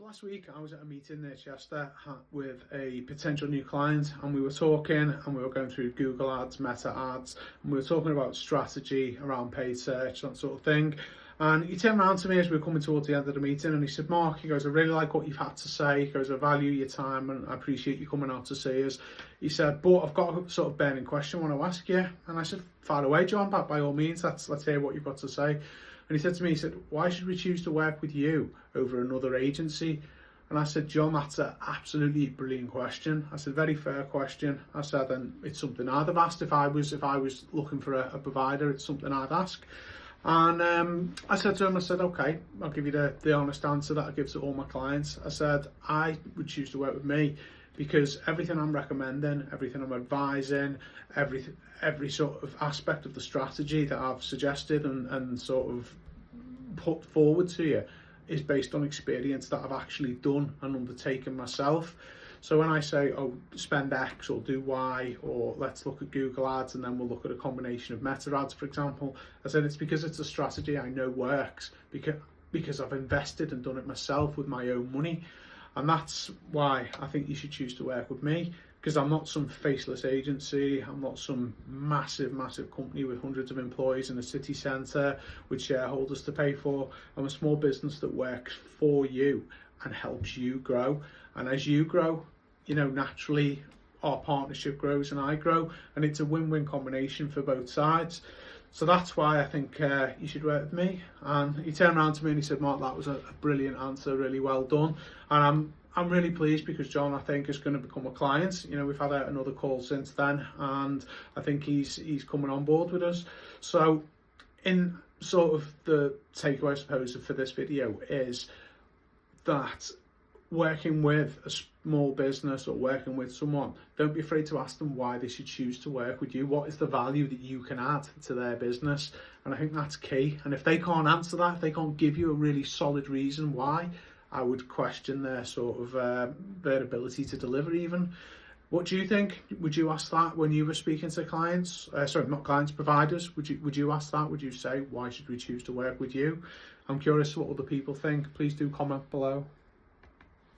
So last week I was at a meeting near Chester with a potential new client, and we were talking and we were going through Google ads, Meta ads, and we were talking about strategy around paid search, that sort of thing. And he turned around to me as we were coming towards the end of the meeting and he said, "Mark," he goes, "I really like what you've had to say." He goes, "I value your time and I appreciate you coming out to see us." He said, "But I've got a sort of burning question I want to ask you." And I said, "Fire away, John, but by all means, let's hear what you've got to say." And he said to me, he said, "Why should we choose to work with you over another agency?" And I said, "John, that's an absolutely brilliant question." I said, "Very fair question." I said, "And it's something I'd have asked if I was looking for a provider. It's something I'd ask." And I said to him, I said, "Okay, I'll give you the honest answer that I give to all my clients." I said, "I would choose to work with me because everything I'm recommending, everything I'm advising, every sort of aspect of the strategy that I've suggested and sort of put forward to you is based on experience that I've actually done and undertaken myself. So when I say, oh, spend X or do Y, or let's look at Google ads and then we'll look at a combination of Meta ads, for example," I said, "It's because it's a strategy I know works because I've invested and done it myself with my own money." And that's why I think you should choose to work with me, because I'm not some faceless agency. I'm not some massive company with hundreds of employees in a city centre with shareholders to pay for. I'm a small business that works for you and helps you grow. And as you grow, naturally our partnership grows and I grow, and it's a win-win combination for both sides. So that's why I think you should work with me. And he turned around to me and he said, "Mark, that was a brilliant answer, really well done." And I'm really pleased because John, I think, is going to become a client. We've had another call since then, and I think he's coming on board with us. So in sort of the takeaway, I suppose, for this video is that working with a small business or working with someone, don't be afraid to ask them why they should choose to work with you. What is the value that you can add to their business? And I think that's key. And if they can't answer that, if they can't give you a really solid reason why, I would question their sort of their ability to deliver even. What do you think? Would you ask that when you were speaking to clients? Sorry, not clients, providers. Would you ask that? Would you say, "Why should we choose to work with you?" I'm curious what other people think. Please do comment below.